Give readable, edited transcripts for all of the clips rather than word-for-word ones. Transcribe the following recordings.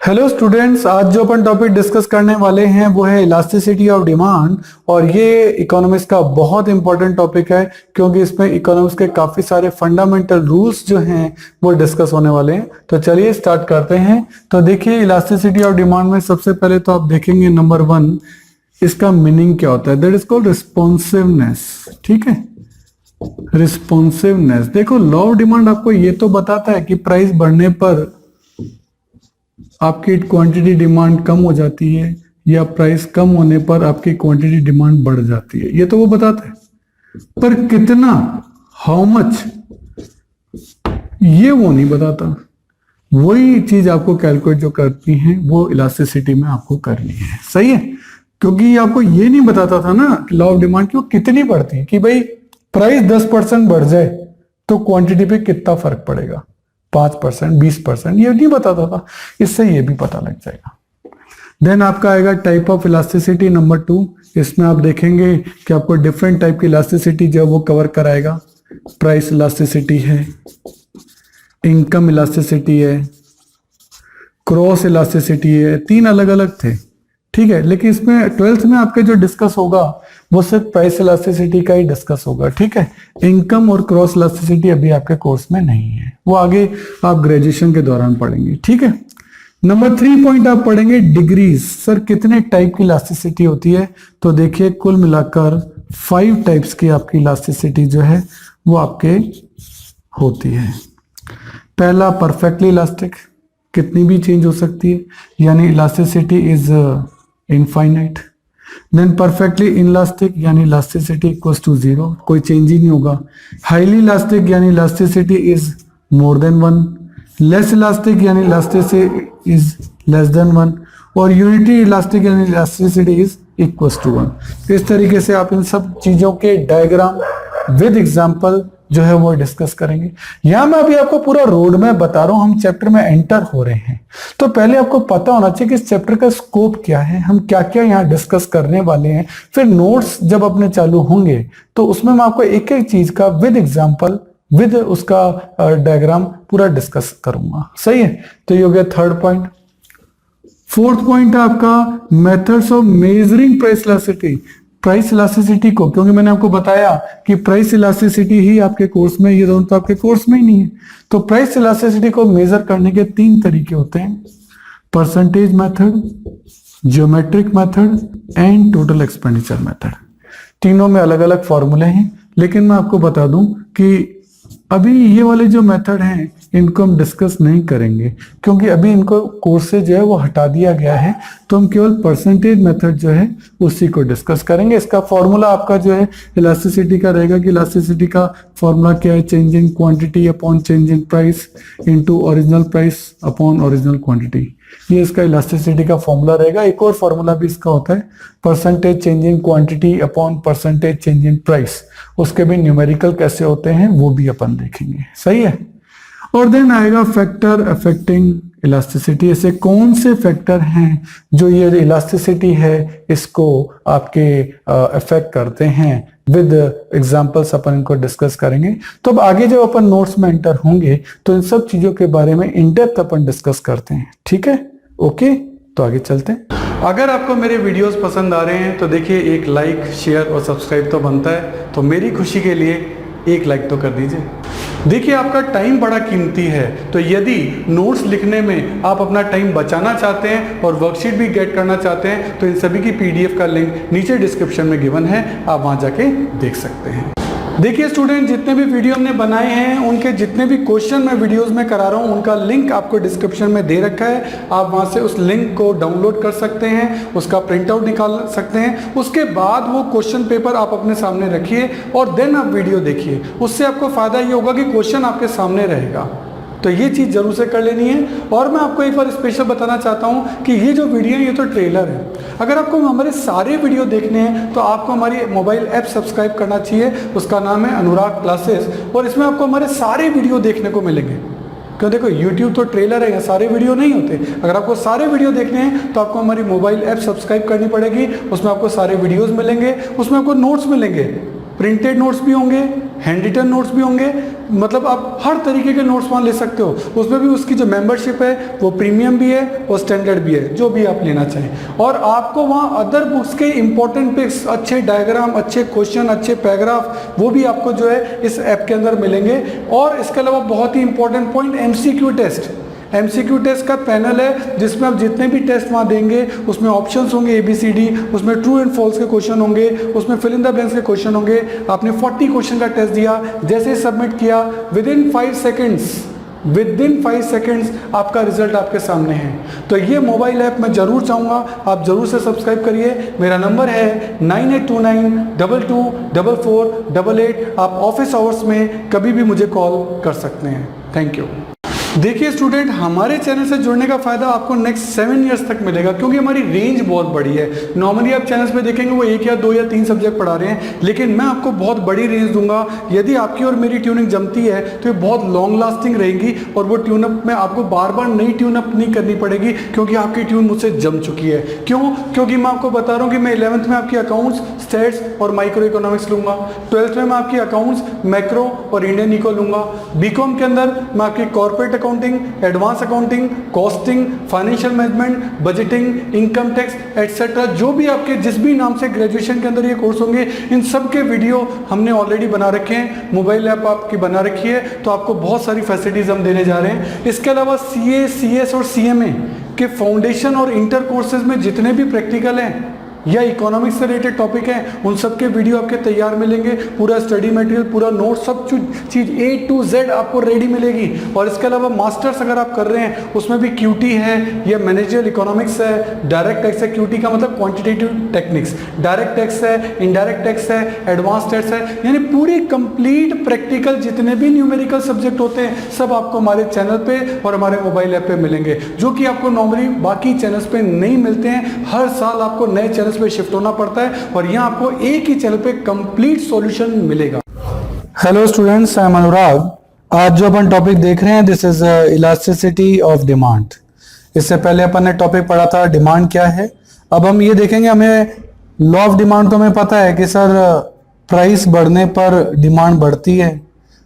Hello students, आज जो अपन topic discuss करने वाले हैं वो है इलास्टिसिटी ऑफ डिमांड। और ये इकोनॉमिक्स का बहुत इंपॉर्टेंट टॉपिक है क्योंकि इसमें इकोनॉमिक्स के काफी सारे फंडामेंटल रूल्स जो हैं वो डिस्कस होने वाले हैं। तो चलिए स्टार्ट करते हैं। तो देखिए, इलास्टिसिटी ऑफ डिमांड में सबसे पहले तो आप देखेंगे नंबर 1, इसका मीनिंग क्या होता है। That is called responsiveness. ठीक है, रिस्पॉन्सिवनेस। देखो, लॉ ऑफ डिमांड आपको ये तो बताता है कि प्राइस बढ़ने पर आपकी क्वांटिटी डिमांड कम हो जाती है या प्राइस कम होने पर आपकी क्वांटिटी डिमांड बढ़ जाती है, ये तो वो बताता है। पर कितना, हाउ मच, ये वो नहीं बताता। वही चीज आपको कैलकुलेट जो करती है वो इलास्टिसिटी में आपको करनी है। सही है, क्योंकि आपको ये नहीं बताता था ना लॉ ऑफ डिमांड की वो कितनी बढ़ती है, कि भाई प्राइस 10% बढ़ जाए तो क्वांटिटी पे कितना फर्क पड़ेगा, 5%, 20%, ये नहीं बताता था। इससे ये भी पता लग जाएगा। देन आपका आएगा टाइप ऑफ इलास्टिसिटी नंबर 2। इसमें आप देखेंगे कि आपको डिफरेंट टाइप की इलास्टिसिटी जो वो कवर कराएगा। प्राइस इलास्टिसिटी है, इनकम इलास्टिसिटी है, क्रॉस इलास्टिसिटी है। 3 अलग अलग थे, ठीक है। लेकिन इसमें 12th में आपके जो डिस्कस होगा वो सिर्फ प्राइस इलास्टिसिटी का ही डिस्कस होगा। ठीक है, इनकम और क्रॉस इलास्टिसिटी अभी आपके कोर्स में नहीं है, वो आगे आप ग्रेजुएशन के दौरान पढ़ेंगे। ठीक है, नंबर 3 पॉइंट आप पढ़ेंगे डिग्रीज। सर कितने टाइप की इलास्टिसिटी होती है, तो देखिए कुल मिलाकर 5 टाइप्स की आपकी इलास्टिसिटी जो है वो आपके होती है। पहला परफेक्टली इलास्टिक, कितनी भी चेंज हो सकती है, यानी elasticity is infinite. Then perfectly inelastic, यानी इलास्टिसिटी इक्वल्स टू 0, कोई चेंज ही नहीं होगा। हाईली इलास्टिक, यानी elasticity is more than 1। Less elastic, यानी इलास्टिसिटी इज लेस देन 1। और यूनिटी इलास्टिक, यानी इलास्टिसिटी इज इक्वल्स टू 1। इस तरीके से आप इन सब चीजों के डायग्राम विद एग्जाम्पल जो है वो डिस्कस करेंगे। यहां मैं अभी आपको पूरा रोड मैप बता रहा हूं, हम चैप्टर में एंटर हो रहे हैं। तो पहले आपको पता होना चाहिए कि इस चैप्टर का स्कोप क्या है, हम क्या क्या यहाँ डिस्कस करने वाले हैं। फिर नोट्स जब अपने चालू होंगे तो उसमें मैं आपको एक एक चीज का विद एग्जाम्पल, विद उसका डायग्राम पूरा डिस्कस करूंगा। सही है, तो ये हो गया 3rd पॉइंट। 4th पॉइंट है आपका methods of measuring price elasticity. Price elasticity को, क्योंकि मैंने आपको बताया कि प्राइस इलास्टिसिटी ही आपके कोर्स में, ये दोनों तो आपके कोर्स में ही नहीं है। तो प्राइस इलास्टिसिटी को मेजर करने के 3 तरीके होते हैं, percentage method, geometric method and total expenditure method. तीनों में अलग अलग फॉर्मूले हैं, लेकिन मैं आपको बता दूं कि अभी ये वाले जो मेथड हैं इनको हम डिस्कस नहीं करेंगे, क्योंकि अभी इनको कोर्स से जो है वो हटा दिया गया है। तो हम केवल परसेंटेज मेथड जो है उसी को डिस्कस करेंगे। इसका फॉर्मूला आपका जो है इलास्टिसिटी का रहेगा कि इलास्टिसिटी का फॉर्मूला क्या है, change in quantity upon change in price into original price upon original quantity. ये इसका इलास्टिसिटी का फॉर्मूला रहेगा। एक और फॉर्मूला भी इसका होता है, percentage change in quantity upon percentage change in price. उसके भी न्यूमेरिकल कैसे होते हैं वो भी अपन देखेंगे। सही है, और देन आएगा फैक्टर अफेक्टिंग इलास्टिसिटी। ऐसे कौन से फैक्टर हैं जो ये इलास्टिसिटी है इसको आपके अफेक्ट करते हैं, विद एग्जांपल्स अपन इनको डिस्कस करेंगे। तो अब आगे जब अपन नोट्स में एंटर होंगे तो इन सब चीजों के बारे में इन डेप्थ अपन डिस्कस करते हैं। ठीक है, ओके, तो आगे चलते हैं। अगर आपको मेरे वीडियोस पसंद आ रहे हैं तो देखिए एक लाइक, शेयर और सब्सक्राइब तो बनता है, तो मेरी खुशी के लिए एक लाइक तो कर दीजिए। देखिए, आपका टाइम बड़ा कीमती है, तो यदि नोट्स लिखने में आप अपना टाइम बचाना चाहते हैं और वर्कशीट भी गेट करना चाहते हैं तो इन सभी की PDF का लिंक नीचे डिस्क्रिप्शन में गिवन है, आप वहां जाके देख सकते हैं। देखिए स्टूडेंट, जितने भी वीडियो हमने बनाए हैं उनके जितने भी क्वेश्चन मैं वीडियोस में करा रहा हूं उनका लिंक आपको डिस्क्रिप्शन में दे रखा है। आप वहां से उस लिंक को डाउनलोड कर सकते हैं, उसका प्रिंट आउट निकाल सकते हैं। उसके बाद वो क्वेश्चन पेपर आप अपने सामने रखिए और देन आप वीडियो देखिए। उससे आपको फायदा ये होगा कि क्वेश्चन आपके सामने रहेगा। तो ये चीज़ जरूर से कर लेनी है। और मैं आपको एक बार स्पेशल बताना चाहता हूँ कि ये जो वीडियो है ये तो ट्रेलर है। अगर आपको हमारे सारे वीडियो देखने हैं तो आपको हमारी मोबाइल ऐप सब्सक्राइब करना चाहिए। उसका नाम है अनुराग क्लासेस, और इसमें आपको हमारे सारे वीडियो देखने को मिलेंगे। क्यों, देखो यूट्यूब तो ट्रेलर है, सारे वीडियो नहीं होते। अगर आपको सारे वीडियो देखने हैं तो आपको हमारी मोबाइल ऐप सब्सक्राइब करनी पड़ेगी। उसमें आपको सारे वीडियोज़ मिलेंगे, उसमें आपको नोट्स मिलेंगे, प्रिंटेड नोट्स भी होंगे, हैंड रिटन नोट्स भी होंगे, मतलब आप हर तरीके के नोट्स वहाँ ले सकते हो। उसमें भी उसकी जो मेंबरशिप है वो प्रीमियम भी है और स्टैंडर्ड भी है, जो भी आप लेना चाहें। और आपको वहाँ अदर बुक्स के इंपॉर्टेंट पिक्स, अच्छे डायग्राम, अच्छे क्वेश्चन, अच्छे पैराग्राफ, वो भी आपको जो है इस ऐप के अंदर मिलेंगे। और इसके अलावा बहुत ही important point, MCQ test. MCQ test का पैनल है जिसमें आप जितने भी टेस्ट वहाँ देंगे उसमें ऑप्शंस होंगे ABCD, उसमें ट्रू एंड फॉल्स के क्वेश्चन होंगे, उसमें फिल इन द ब्लैंक्स के क्वेश्चन होंगे। आपने 40 क्वेश्चन का टेस्ट दिया, जैसे सबमिट किया, विदिन 5 सेकेंड्स आपका रिजल्ट आपके सामने है। तो ये मोबाइल ऐप मैं जरूर चाहूँगा आप जरूर से सब्सक्राइब करिए। मेरा नंबर है 9829224488। आप ऑफिस आवर्स में कभी भी मुझे कॉल कर सकते हैं। Thank you. देखिए स्टूडेंट, हमारे चैनल से जुड़ने का फायदा आपको नेक्स्ट 7 इयर्स तक मिलेगा, क्योंकि हमारी रेंज बहुत बड़ी है। नॉर्मली आप चैनल्स पे देखेंगे वो 1 या 2 या 3 सब्जेक्ट पढ़ा रहे हैं, लेकिन मैं आपको बहुत बड़ी रेंज दूंगा। यदि आपकी और मेरी ट्यूनिंग जमती है तो ये बहुत लॉन्ग लास्टिंग रहेगी, और वो ट्यूनअप में आपको बार बार नई ट्यूनअप नहीं करनी पड़ेगी, क्योंकि आपकी ट्यून मुझसे जम चुकी है। क्यों? क्योंकि मैं आपको बता रहा हूँ कि मैं 11th में आपकी अकाउंट्स, स्टेट्स और माइक्रो इकोनॉमिक्स लूंगा। 12th में मैं आपकी अकाउंट्स, मैक्रो और इंडियन इको लूंगा। बीकॉम के अंदर मैं आपकी corporate accounting, advance accounting, costing, financial management, budgeting, income tax etcetera, जो भी आपके जिस भी नाम से ग्रेजुएशन के अंदर ये कोर्स होंगे, इन सब के वीडियो हमने ऑलरेडी बना रखे हैं। मोबाइल ऐप आपकी बना रखी है, तो आपको बहुत सारी फैसिलिटीज हम देने जा रहे हैं। इसके अलावा CA, CS और CMA के फाउंडेशन और इंटर कोर्सेज में जितने भी प्रैक्टिकल हैं या इकोनॉमिक्स से रिलेटेड टॉपिक हैं, उन सब के वीडियो आपके तैयार मिलेंगे। पूरा स्टडी मटेरियल, पूरा नोट, सब चीज़ A to Z आपको रेडी मिलेगी। और इसके अलावा मास्टर्स अगर आप कर रहे हैं उसमें भी QT है या मैनेजरियल इकोनॉमिक्स है, डायरेक्ट टैक्स है। QT का मतलब क्वांटिटेटिव टेक्निक्स, डायरेक्ट टैक्स है, इनडायरेक्ट टैक्स है, एडवांस टैक्स है, यानी पूरी कंप्लीट प्रैक्टिकल जितने भी न्यूमेरिकल सब्जेक्ट होते हैं सब आपको हमारे चैनल पे और हमारे मोबाइल ऐप पे मिलेंगे, जो कि आपको नॉर्मली बाकी चैनल्स पे नहीं मिलते हैं। हर साल आपको नए चैनल पे शिफ्ट होना पड़ता है, और यहां आपको एक ही चैनल पे कंप्लीट सॉल्यूशन मिलेगा। हेलो स्टूडेंट्स, आई एम अनुराग। आज जो अपन टॉपिक देख रहे हैं, this is elasticity of demand. इससे पहले अपन ने टॉपिक पढ़ा था डिमांड क्या है। अब हम ये देखेंगे, हमें लॉ ऑफ डिमांड तो हमें पता है कि सर प्राइस बढ़ने पर डिमांड बढ़ती है।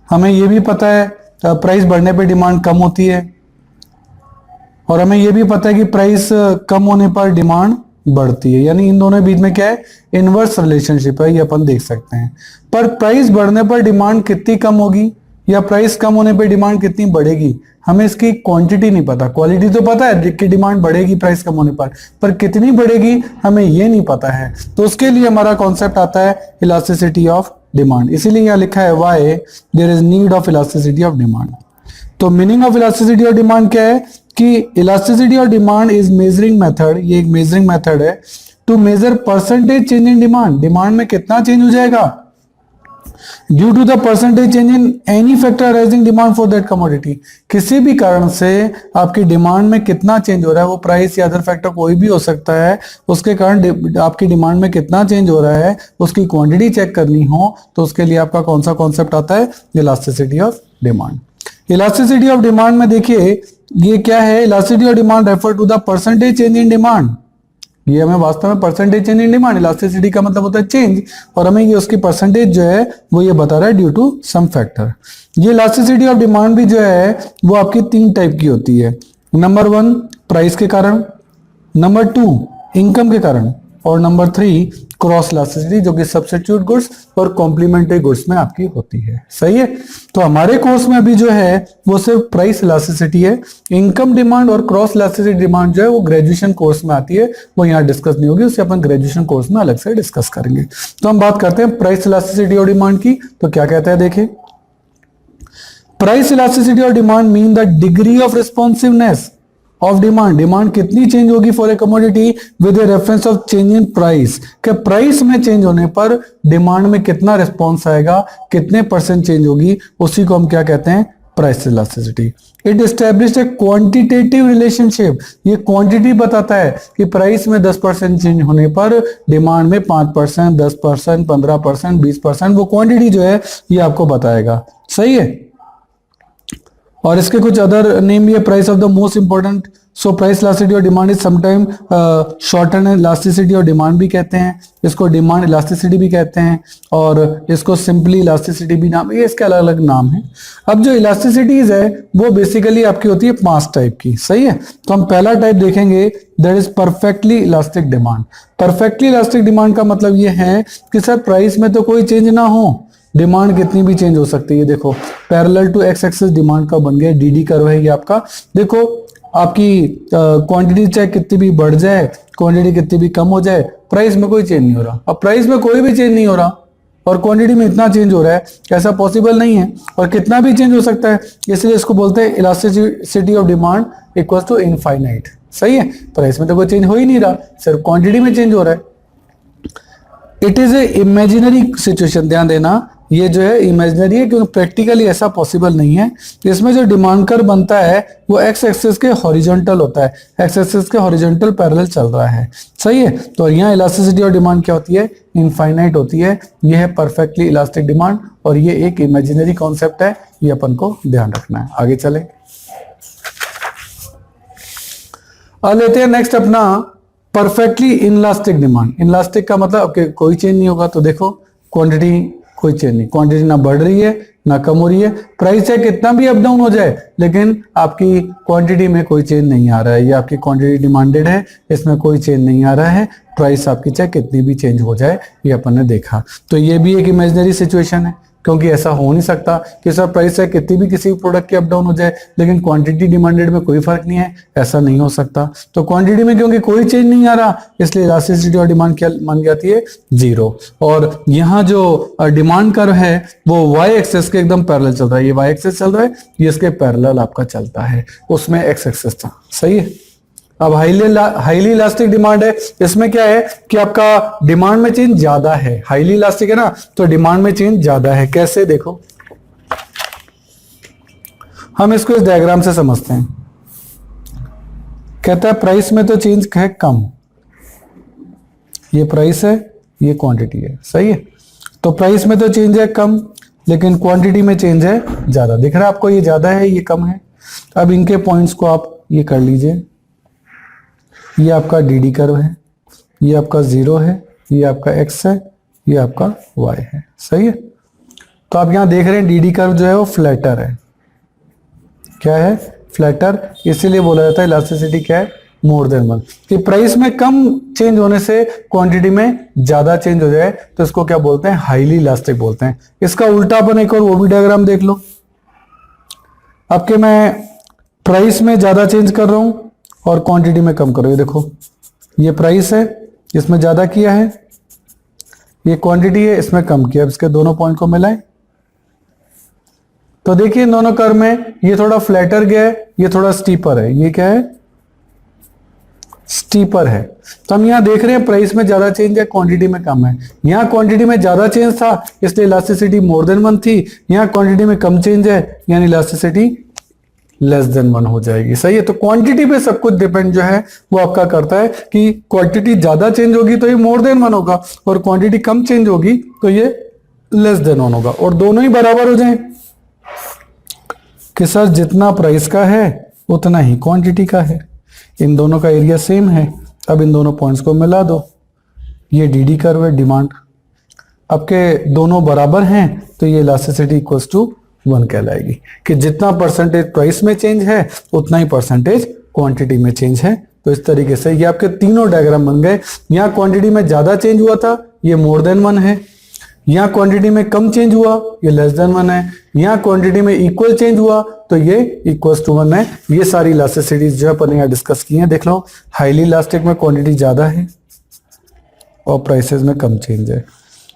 हमें ये भी पता है प्राइस बढ़ने पर डिमांड कम होती है, और हमें ये भी पता है कि प्राइस कम होने पर डिमांड बढ़ती है। यानी इन दोनों के बीच में क्या है, इनवर्स रिलेशनशिप है, ये अपन देख सकते हैं। पर प्राइस बढ़ने पर डिमांड कितनी कम होगी या प्राइस कम होने पर डिमांड कितनी बढ़ेगी, हमें इसकी क्वांटिटी नहीं पता। क्वालिटी तो पता है कि डिमांड बढ़ेगी प्राइस कम होने पर कितनी बढ़ेगी हमें ये नहीं पता है। तो उसके लिए हमारा कॉन्सेप्ट आता है इलास्टिसिटी ऑफ डिमांड। इसीलिए यहाँ लिखा है why there is need of elasticity of demand. तो meaning of elasticity of demand क्या है कि elasticity of demand is measuring method, ये एक मेजरिंग मेथड है to measure percentage change in demand. Demand में कितना चेंज हो जाएगा due to the percentage change in any factor arising demand for that commodity. किसी भी कारण से आपकी डिमांड में कितना चेंज हो रहा है, वो प्राइस या अदर फैक्टर कोई भी हो सकता है, उसके कारण आपकी डिमांड में कितना चेंज हो रहा है उसकी क्वांटिटी चेक करनी हो, तो उसके लिए आपका कौन सा कॉन्सेप्ट आता है, elasticity of demand. Elasticity of demand में देखिए ये क्या है, elasticity of demand refer to the percentage change in demand. ये हमें वास्तव में percentage change in demand, elasticity का मतलब होता है चेंज, और हमें ये उसकी परसेंटेज जो है वो ये बता रहा है ड्यू टू सम फैक्टर। ये इलास्टिसिटी ऑफ डिमांड भी जो है वो आपकी 3 टाइप की होती है। नंबर 1 प्राइस के कारण, नंबर 2 इनकम के कारण, और नंबर 3 क्रॉस इलास्टिसिटी जो कि सब्स्टिट्यूट गुड्स और कॉम्प्लीमेंट्री गुड्स में आपकी होती है। सही है। तो हमारे कोर्स में अभी जो है वो सिर्फ प्राइस इलास्टिसिटी है। इनकम डिमांड और क्रॉस इलास्टिसिटी डिमांड जो है वो ग्रेजुएशन कोर्स में आती है, वो यहाँ डिस्कस नहीं होगी, उससे अपन ग्रेजुएशन कोर्स में अलग से डिस्कस करेंगे। तो हम बात करते हैं प्राइस इलास्टिसिटी और डिमांड की। तो क्या कहता है देखिए, प्राइस इलास्टिसिटी और demand mean the degree of responsiveness of demand. Demand कितनी चेंज होगी for a commodity with a reference of change in price, कि प्राइस में चेंज होने पर डिमांड में कितना रिस्पॉन्स आएगा, कितने परसेंट चेंज होगी, उसी को हम क्या कहते हैं, price elasticity. It established A quantitative relationship. ये क्वांटिटी बताता है कि प्राइस में 10% चेंज होने पर डिमांड में 5%, 10%, 15%, 20%, वो क्वांटिटी जो है ये आपको बताएगा। सही है। और इसके कुछ अदर नेम भी है, price of the most important. So price elasticity और demand is sometime shorten elasticity और डिमांड भी कहते हैं, इसको डिमांड इलास्टिसिटी भी कहते हैं, और इसको सिंपली इलास्टिसिटी भी नाम, ये इसके अलग अलग नाम है। अब जो इलास्टिसिटीज है वो बेसिकली आपकी होती है 5 टाइप की, सही है। तो हम पहला टाइप देखेंगे, that is perfectly elastic demand. Perfectly elastic demand का मतलब ये है कि सर प्राइस में तो कोई चेंज ना हो, डिमांड कितनी भी चेंज हो सकती है। देखो parallel to X axis demand का बन गया, डीडी कर्व है ये आपका। देखो आपकी क्वांटिटी चाहे कितनी भी बढ़ जाए, क्वांटिटी कितनी भी कम हो जाए, प्राइस में कोई चेंज नहीं हो रहा। अब प्राइस में कोई भी चेंज नहीं हो रहा और क्वांटिटी में इतना चेंज हो रहा है, ऐसा पॉसिबल नहीं है, और कितना भी चेंज हो सकता है, इसलिए इसको बोलते हैं elasticity of demand equals to infinite, सही है। प्राइस में तो कोई चेंज हो ही नहीं रहा, सिर्फ क्वांटिटी में चेंज हो रहा है। It is a imaginary situation, ध्यान देना ये जो है इमेजिनरी है, क्योंकि प्रैक्टिकली ऐसा पॉसिबल नहीं है। इसमें जो डिमांड कर्व बनता है वो एक्स एक्सिस के हॉरिजॉन्टल होता है, एक्स एक्सिस के हॉरिजॉन्टल पैरेलल चल रहा है, सही है। तो यहाँ इलास्टिसिटी और डिमांड क्या होती है, इनफाइनाइट होती है। ये है परफेक्टली इलास्टिक डिमांड, और ये एक इमेजिनरी कॉन्सेप्ट है, ये अपन को ध्यान रखना है। आगे चले, अब लेते हैं नेक्स्ट अपना परफेक्टली इनलास्टिक डिमांड। इनलास्टिक का मतलब कोई चेंज नहीं होगा। तो देखो क्वांटिटी कोई चेंज नहीं, क्वांटिटी ना बढ़ रही है ना कम हो रही है, प्राइस चाहे कितना भी अप डाउन हो जाए, लेकिन आपकी क्वांटिटी में कोई चेंज नहीं आ रहा है। ये आपकी क्वांटिटी डिमांडेड है, इसमें कोई चेंज नहीं आ रहा है। प्राइस आपकी चाहे कितनी भी चेंज हो जाए, ये अपन ने देखा। तो ये भी एक इमेजिनरी सिचुएशन है, क्योंकि ऐसा हो नहीं सकता कि सर प्राइस चाहे कितनी भी किसी प्रोडक्ट की अप डाउन हो जाए, लेकिन क्वांटिटी डिमांडेड में कोई फर्क नहीं है, ऐसा नहीं हो सकता। तो क्वांटिटी में क्योंकि कोई चेंज नहीं आ रहा, इसलिए इलास्टिसिटी और डिमांड क्या मान जाती है, 0। और यहाँ जो डिमांड कर्व है वो वाई एक्सिस के एकदम पैरेलल चल रहा है, ये वाई एक्सिस चल रहा है, ये इसके पैरेलल आपका चलता है, उसमें एक्स एक्सिस था, सही है। अब हाईली इलास्टिक डिमांड है, इसमें क्या है कि आपका डिमांड में चेंज ज्यादा है। हाईली इलास्टिक है ना, तो डिमांड में चेंज ज्यादा है। कैसे, देखो हम इसको इस डायग्राम से समझते हैं। कहता है प्राइस में तो चेंज है कम, ये प्राइस है, ये क्वांटिटी है, सही है। तो प्राइस में तो चेंज है कम, लेकिन क्वांटिटी में चेंज है ज्यादा। दिख रहा है आपको, ये ज्यादा है, ये कम है। अब इनके पॉइंट्स को आप ये कर लीजिए, ये आपका डीडी कर्व है, ये आपका 0 है, ये आपका x है, ये आपका y है, सही है। तो आप यहां देख रहे हैं डीडी कर्व जो है वो फ्लैटर है। क्या है, फ्लैटर। इसीलिए बोला जाता है इलास्टिसिटी क्या है, मोर देन 1। कि प्राइस में कम चेंज होने से क्वांटिटी में ज्यादा चेंज हो जाए, तो इसको क्या बोलते हैं, हाईली इलास्टिक बोलते हैं। इसका उल्टा अपन एक और वो भी डायग्राम देख लो। अब के मैं प्राइस में ज्यादा चेंज कर रहा हूं और क्वांटिटी में कम करो, ये देखो ये प्राइस है, इसमें ज्यादा किया है, ये क्वांटिटी है, इसमें कम किया। अब इसके दोनों पॉइंट को मिलाएं तो देखिए दोनों कर्व में ये थोड़ा फ्लैटर गया है, ये थोड़ा स्टीपर है। ये क्या है, स्टीपर है। तो हम यहां देख रहे हैं प्राइस में ज्यादा चेंज है, क्वांटिटी में कम है। यहां क्वांटिटी में ज्यादा चेंज था, इसलिए इलास्टिसिटी मोर देन 1 थी। यहां क्वांटिटी में कम चेंज है, यानी इलास्टिसिटी लेस देन 1 हो जाएगी, सही है। तो क्वांटिटी पे सब कुछ डिपेंड जो है वो आपका करता है कि क्वांटिटी ज्यादा चेंज होगी तो ये मोर देन 1 होगा, और क्वांटिटी कम चेंज होगी तो ये लेस देन 1 होगा, और दोनों ही बराबर हो जाए कि सर जितना प्राइस का है उतना ही क्वांटिटी का है। इन दोनों का एरिया सेम है। अब इन दोनों पॉइंट्स को मिला दो, ये डीडी कर्व है डिमांड। अब के दोनों बराबर हैं तो ये इलास्टिसिटी इक्वल्स टू 1 कहलाएगी, कि जितना परसेंटेज प्राइस में चेंज है उतना ही परसेंटेज क्वांटिटी में चेंज है। तो इस तरीके से ये आपके तीनों डायग्राम बन गए। यहाँ क्वांटिटी में ज्यादा चेंज हुआ था, ये मोर देन 1 है। यहाँ क्वांटिटी में कम चेंज हुआ, ये लेस देन 1 है। यहाँ क्वांटिटी में इक्वल चेंज हुआ तो ये इक्वल्स टू 1 है। ये सारी इलास्टिसिटीज जो अपन यहाँ डिस्कस की हैं, देख लो हाईली इलास्टिक में क्वांटिटी ज्यादा है और प्राइसेस में कम चेंज है।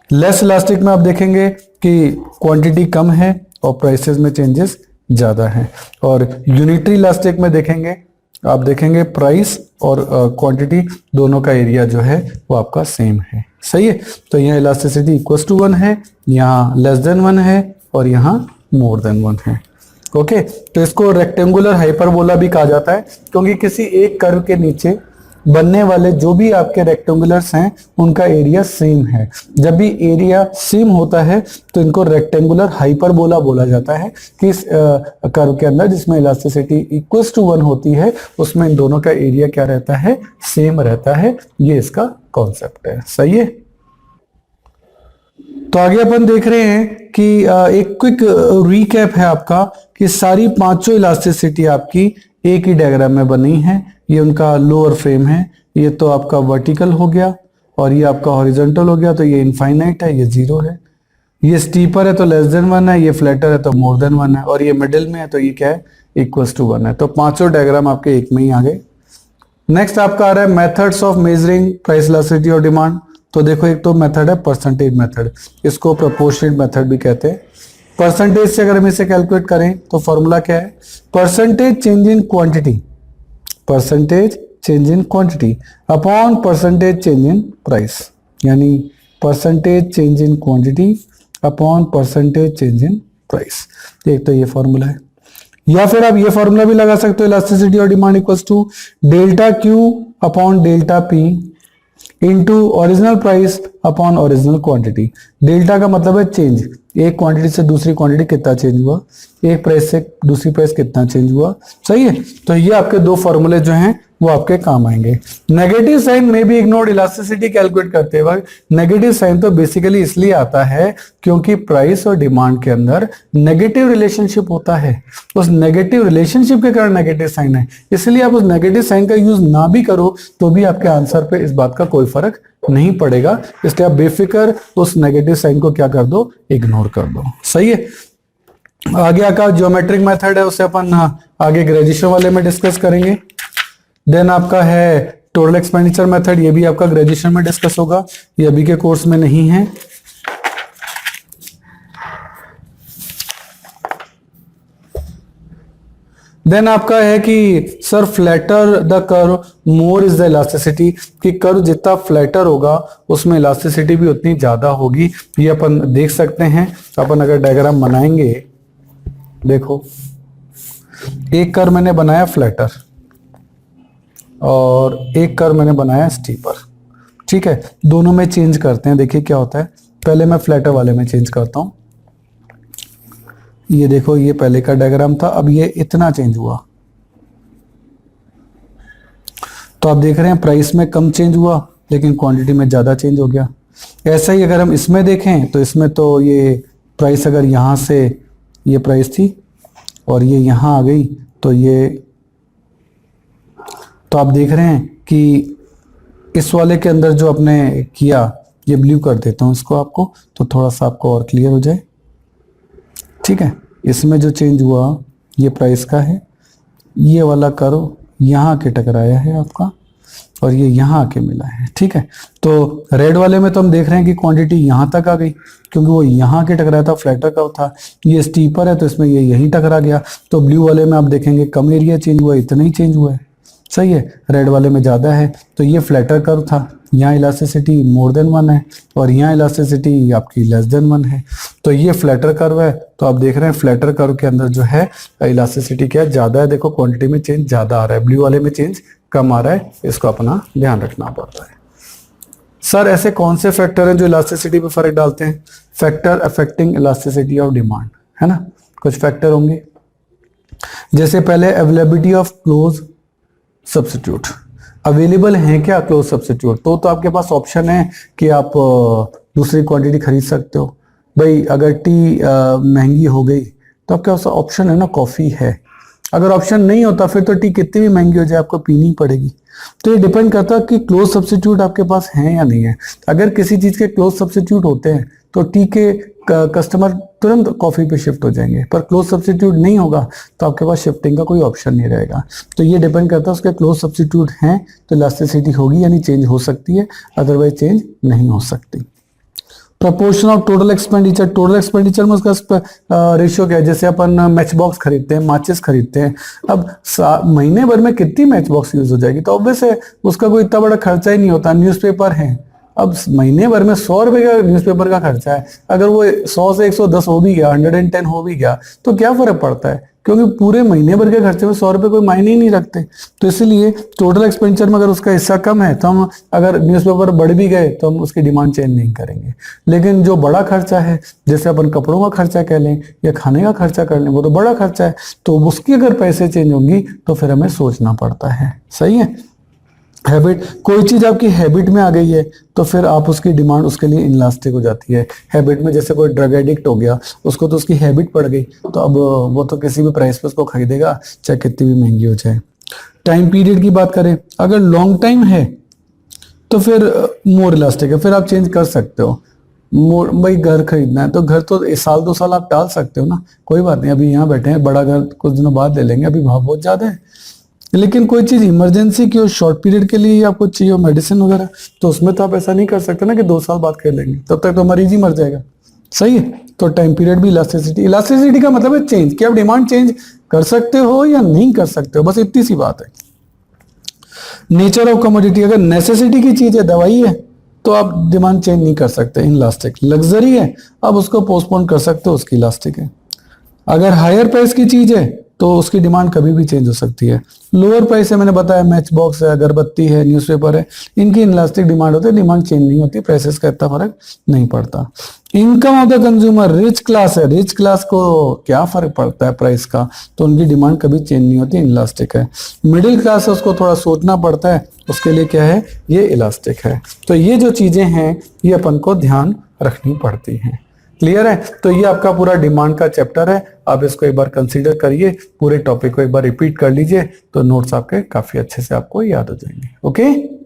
लेस इलास्टिक में आप देखेंगे कि क्वांटिटी कम है और प्राइसेस में चेंजेस ज्यादा हैं। और यूनिटरी इलास्टिक में देखेंगे, आप देखेंगे प्राइस और क्वांटिटी दोनों का एरिया जो है वो आपका सेम है, सही है। तो यहाँ इलास्टिसिटी इक्वल्स टू 1 है, यहाँ लेस देन 1 है और यहाँ मोर देन 1 है। ओके, तो इसको रेक्टेंगुलर हाइपरबोला भी कहा जाता है, क्योंकि किसी एक कर्व के नीचे बनने वाले जो भी आपके रेक्टेंगुलर्स हैं उनका एरिया सेम है। जब भी एरिया सेम होता है तो इनको रेक्टेंगुलर हाइपरबोला बोला जाता है कि इस कर्व के अंदर जिसमें इलास्टिसिटी इक्वल्स टू 1 होती है उसमें इन दोनों का एरिया क्या रहता है, सेम रहता है। ये इसका कॉन्सेप्ट है। सही है। तो आगे अपन देख रहे हैं कि एक क्विक रीकैप है आपका कि सारी पांचों इलास्टिसिटी आपकी एक ही डायग्राम में बनी है। ये उनका लोअर फ्रेम है, ये तो आपका वर्टिकल हो गया और ये आपका हॉरिजॉन्टल हो गया, तो ये इनफाइनाइट है, ये 0 है। ये स्टीपर है तो लेस देन 1 है, ये फ्लैटर है तो मोर देन 1 है, और ये मिडिल में है तो ये क्या है, इक्वल्स टू 1 है। तो पांचों डायग्राम आपके एक में ही आ गए। नेक्स्ट आपका आ रहा है methods of measuring price elasticity और डिमांड। तो देखो एक तो मेथड है परसेंटेज मेथड, इसको प्रोपोर्शनेट मेथड भी कहते हैं। परसेंटेज से अगर हम इसे कैलकुलेट करें तो फॉर्मूला क्या है, percentage change in quantity, percentage change in quantity upon percentage change in price, यानी percentage change in quantity upon percentage change in price. एक तो ये फॉर्मूला है, या फिर आप ये फॉर्मूला भी लगा सकते हो, इलास्टिसिटी और demand equals to delta Q upon delta P into original price upon original quantity. Delta का मतलब है चेंज, एक क्वांटिटी से दूसरी क्वांटिटी कितना चेंज हुआ, एक प्राइस से दूसरी प्राइस कितना चेंज हुआ। सही है। तो ये आपके दो फॉर्मूले जो हैं वो आपके काम आएंगे। नेगेटिव साइन में भी इग्नोर्ड इलास्टिसिटी कैलकुलेट करते वक्त नेगेटिव साइन तो बेसिकली इसलिए आता है क्योंकि प्राइस और डिमांड के अंदर नेगेटिव रिलेशनशिप होता है। उस नेगेटिव रिलेशनशिप के कारण नेगेटिव साइन है, इसलिए आप उस नेगेटिव साइन का यूज ना भी करो तो भी आपके आंसर पे इस बात का कोई फर्क नहीं पड़ेगा। इसलिए आप बेफिक्र उस नेगेटिव साइन को क्या कर दो, इग्नोर कर दो। सही है। आगे आपका ज्योमेट्रिक मेथड है, उसे अपन आगे ग्रेजुएशन वाले में डिस्कस करेंगे। देन आपका है टोटल एक्सपेंडिचर मेथड, ये भी आपका ग्रेजुएशन में डिस्कस होगा, ये अभी के कोर्स में नहीं है। देन आपका है कि sir flatter the curve more is the elasticity, कि कर्व जितना फ्लैटर होगा उसमें इलास्टिसिटी भी उतनी ज्यादा होगी। ये अपन देख सकते हैं। अपन अगर डायग्राम बनाएंगे, देखो एक कर्व मैंने बनाया फ्लैटर और एक कर्व मैंने बनाया स्टीपर। ठीक है, दोनों में चेंज करते हैं, देखिए क्या होता है। पहले मैं फ्लैटर वाले में चेंज करता हूं। ये देखो, ये पहले का डायग्राम था, अब ये इतना चेंज हुआ। तो आप देख रहे हैं प्राइस में कम चेंज हुआ लेकिन क्वांटिटी में ज्यादा चेंज हो गया। ऐसा ही अगर हम इसमें देखें तो इसमें तो ये प्राइस अगर यहां से ये प्राइस थी और ये यहां आ गई तो ये, तो आप देख रहे हैं कि इस वाले के अंदर जो आपने किया, ये ब्लू कर देता हूं इसको आपको तो थोड़ा सा आपको और क्लियर हो जाए। ठीक है, इसमें जो चेंज हुआ ये प्राइस का है, ये वाला कर्व यहाँ के टकराया है आपका और ये यहाँ आके मिला है। ठीक है, तो रेड वाले में तो हम देख रहे हैं कि क्वांटिटी यहाँ तक आ गई क्योंकि वो यहाँ के टकराया था, फ्लैटर कर्व था। ये स्टीपर है तो इसमें ये यहीं टकरा गया। तो ब्लू वाले में आप देखेंगे कम एरिया चेंज हुआ, इतना ही चेंज हुआ है। सही है। रेड वाले में ज्यादा है, तो ये फ्लैटर कर्व था, यहाँ इलास्टिसिटी मोर देन 1 है और यहाँ इलास्टिसिटी आपकी लेस देन 1 है। तो ये फ्लैटर कर्व है, तो आप देख रहे हैं फ्लैटर कर्व के अंदर जो है इलास्टिसिटी क्या ज्यादा है। देखो क्वांटिटी में चेंज ज्यादा आ रहा है, ब्लू वाले में चेंज कम आ रहा है। इसको अपना ध्यान रखना पड़ता है। सर ऐसे कौन से फैक्टर हैं जो इलास्टिसिटी पे फर्क डालते हैं? Factor affecting elasticity of demand, है ना। कुछ फैक्टर होंगे, जैसे पहले availability of close substitute, available है क्या क्लोज सब्स्टिट्यूट। तो आपके पास ऑप्शन है कि आप दूसरी क्वांटिटी खरीद सकते हो। भाई अगर टी महंगी हो गई तो आपके पास ऑप्शन है ना, कॉफी है। अगर ऑप्शन नहीं होता फिर तो टी कितनी भी महंगी हो जाए आपको पीनी पड़ेगी। तो ये डिपेंड करता है कि क्लोज सब्स्टिट्यूट आपके पास है या नहीं है। अगर किसी चीज के क्लोज सब्स्टिट्यूट होते हैं तो टी के कस्टमर तुरंत कॉफी पे शिफ्ट हो जाएंगे, पर क्लोज सब्स्टिट्यूट नहीं होगा तो आपके पास शिफ्टिंग का कोई ऑप्शन नहीं रहेगा। तो ये डिपेंड करता है उसके क्लोज सब्स्टिट्यूट हैं तो इलास्टिसिटी होगी यानी चेंज हो सकती है, अदरवाइज चेंज नहीं हो सकती। Proportion of total expenditure, total expenditure में उसका रेशियो क्या है। जैसे अपन मैच बॉक्स खरीदते हैं, माचिस खरीदते हैं, अब महीने भर में कितनी मैच बॉक्स यूज हो जाएगी, तो ऑब्वियस है उसका कोई इतना बड़ा खर्चा ही नहीं होता। न्यूज़पेपर है, अब महीने भर में 100 रुपए का न्यूज़पेपर का खर्चा है, अगर वो 100 से 110 हो भी गया, 110 हो भी गया, तो क्या फर्क पड़ता है, क्योंकि पूरे महीने भर के खर्चे में 100 रुपए कोई मायने ही नहीं रखते। तो इसलिए टोटल एक्सपेंडिचर में अगर उसका हिस्सा कम है तो हम, अगर न्यूज़पेपर बढ़ भी गए तो हम उसकी डिमांड चेंज नहीं करेंगे। लेकिन जो बड़ा खर्चा है, जैसे अपन कपड़ों का खर्चा कह लें या खाने का खर्चा कर लें, वो तो बड़ा खर्चा है, तो उसकी अगर पैसे चेंज होंगी तो फिर हमें सोचना पड़ता है। सही है। हैबिट, कोई चीज आपकी हैबिट में आ गई है तो फिर आप उसकी डिमांड उसके लिए इनलास्टिक हो जाती है। हैबिट में जैसे कोई ड्रग एडिक्ट हो गया, उसको तो उसकी हैबिट पड़ गई, तो अब वो तो किसी भी प्राइस पे उसको खरीदेगा, चाहे कितनी भी महंगी हो जाए। टाइम पीरियड की बात करें, अगर लॉन्ग टाइम है तो फिर मोर इलास्टिक है, फिर आप चेंज कर सकते हो। मोर, भाई घर खरीदना है तो घर तो 1 साल 2 साल आप टाल सकते हो ना, कोई बात नहीं, अभी यहाँ बैठे हैं, बड़ा घर कुछ दिनों बाद ले लेंगे, अभी भाव बहुत ज्यादा है। लेकिन कोई चीज इमरजेंसी की हो, शॉर्ट पीरियड के लिए आपको चाहिए हो, मेडिसिन वगैरह, तो उसमें तो आप ऐसा नहीं कर सकते ना कि 2 साल बाद कर लेंगे, तब तक तो मरीज ही मर जाएगा। सही है। तो टाइम पीरियड भी इलास्टिसिटी, इलास्टिसिटी का मतलब है चेंज, कि आप डिमांड चेंज कर सकते हो या नहीं कर सकते हो, बस इतनी सी बात है। नेचर ऑफ कमोडिटी, अगर नेसेसिटी की चीज है, दवाई है, तो आप डिमांड चेंज नहीं कर सकते, इनलास्टिक। लग्जरी है, आप उसको पोस्टपोन कर सकते हो, उसकी इलास्टिक है। अगर हायर प्राइस की चीज है तो उसकी डिमांड कभी भी चेंज हो सकती है। लोअर प्राइस है, मैंने बताया, मैच बॉक्स है, अगरबत्ती है, न्यूज़पेपर है, इनकी इनलास्टिक डिमांड होती है, डिमांड चेंज नहीं होती, प्राइसेस का इतना फर्क नहीं पड़ता। Income of the consumer, rich class है, रिच क्लास को क्या फर्क पड़ता है प्राइस का, तो उनकी डिमांड कभी चेंज नहीं होती, इनलास्टिक है। मिडिल क्लास है, उसको थोड़ा सोचना पड़ता है, उसके लिए क्या है, ये इलास्टिक है। तो ये जो चीजें हैं ये अपन को ध्यान रखनी पड़ती हैं। क्लियर है। तो ये आपका पूरा डिमांड का चैप्टर है, आप इसको एक बार कंसीडर करिए, पूरे टॉपिक को एक बार रिपीट कर लीजिए, तो नोट्स आपके काफी अच्छे से आपको याद हो जाएंगे। ओके।